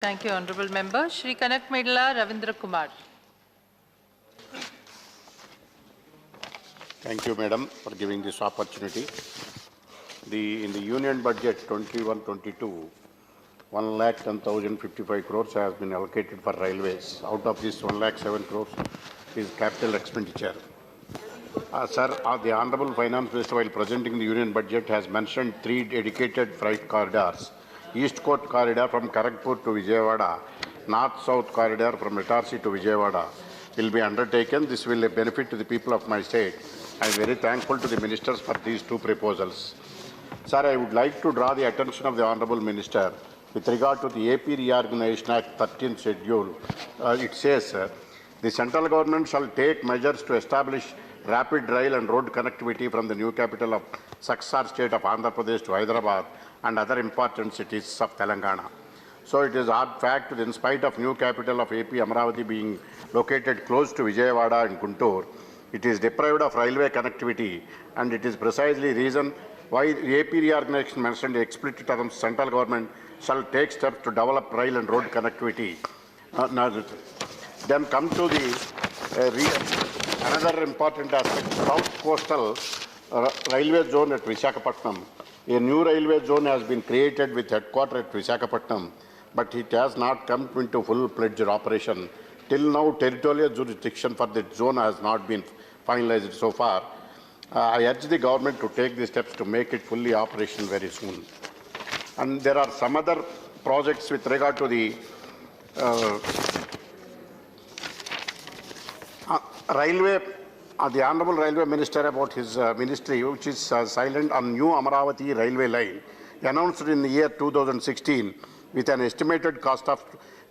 Thank you, Honourable Member. Shri Kanak Medla Ravindra Kumar. Thank you, Madam, for giving this opportunity. In the Union Budget 21-22, 1,10,055 crores has been allocated for railways. Out of this, 1,07,000 crores is capital expenditure. Sir, the Honourable Finance Minister, while presenting the Union Budget, has mentioned 3 dedicated freight corridors. East Coast Corridor from Kharagpur to Vijayawada, North-South Corridor from Itarsi to Vijayawada will be undertaken. This will benefit to the people of my state. I am very thankful to the ministers for these 2 proposals. Sir, I would like to draw the attention of the Honourable Minister with regard to the AP Reorganization Act 13th schedule. It says, the central government shall take measures to establish rapid rail and road connectivity from the new capital of successor state of Andhra Pradesh to Hyderabad and other important cities of Telangana. So it is odd fact that in spite of new capital of AP, Amaravati, being located close to Vijayawada and Guntur, it is deprived of railway connectivity, and it is precisely reason why the AP reorganization mentioned in explicit terms central government shall take steps to develop rail and road connectivity. Then come to the another important aspect, South Coastal Railway Zone at Visakhapatnam. A new railway zone has been created with headquarters at Visakhapatnam, but it has not come into full-fledged operation. Till now, territorial jurisdiction for the zone has not been finalized so far. I urge the government to take the steps to make it fully operational very soon. And there are some other projects with regard to the railway. The Honourable Railway Minister about his ministry, which is silent on new Amaravati railway line, announced in the year 2016 with an estimated cost of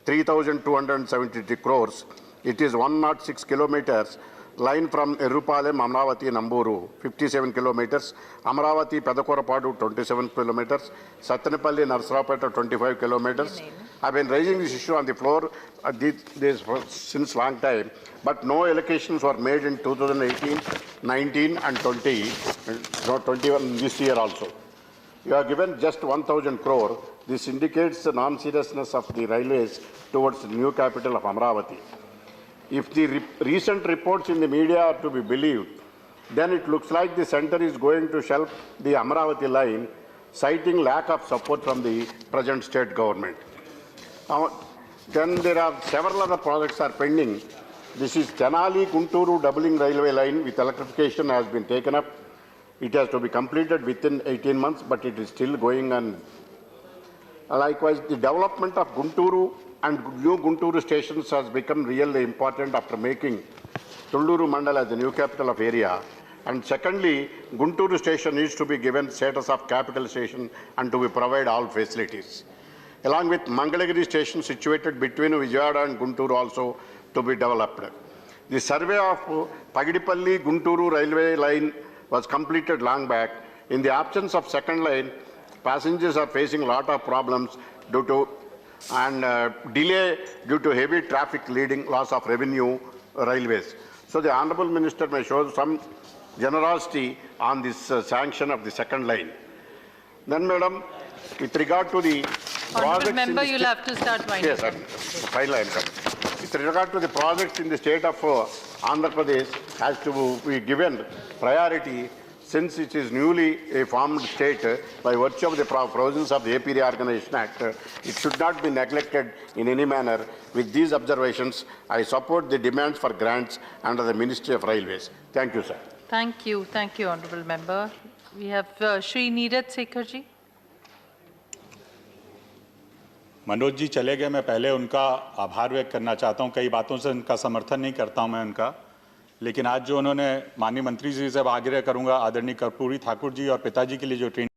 3,273 crores. It is 106 kilometers line from Erupalem, Amaravati, Namburu, 57 kilometers, Amaravati, Pedakorapadu, 27 kilometers, Satyanapalli, Narsarapeta, 25 kilometers. I have been raising this issue on the floor since long time, but no allocations were made in 2018, 19 and 20, not 21 this year also. You have given just 1,000 crore. This indicates the non-seriousness of the railways towards the new capital of Amaravati. If the recent reports in the media are to be believed, then it looks like the centre is going to shelve the Amaravati line, citing lack of support from the present state government. Then there are several other projects are pending. This is Tenali-Gunturu doubling railway line with electrification has been taken up. It has to be completed within 18 months, but it is still going on. Likewise, the development of Gunturu and new Gunturu stations has become really important after making Tulluru Mandal as the new capital of area. And secondly, Gunturu station needs to be given status of capital station and to be provide all facilities. Along with Mangalagiri station situated between Vijayawada and Gunturu also to be developed. The survey of Pagidipalli Gunturu railway line was completed long back. In the absence of second line, passengers are facing a lot of problems due to delay due to heavy traffic leading loss of revenue railways. So the Honourable Minister may show some generosity on this sanction of the second line. Then, Madam, with regard to the Honourable Member, you'll have to start winding. Yes, sir. Final line. With regard to the projects in the state of Andhra Pradesh has to be given priority since it is newly formed state by virtue of the provisions of the AP Reorganization Act. It should not be neglected in any manner. With these observations, I support the demands for grants under the Ministry of Railways. Thank you, sir. Thank you. Thank you, Honourable Member. We have Shri Neeraj Sekharji. Manoj ji चले गए, मैं पहले उनका आभार व्यक्त करना चाहता हूं। कई बातों से उनका समर्थन नहीं करता हूं मैं उनका, लेकिन आज जो उन्होंने माननीय मंत्री जी से आग्रह करूंगा, आदरणीय कर्पूरी ठाकुर जी और पिताजी के लिए जो ट्रेनिंग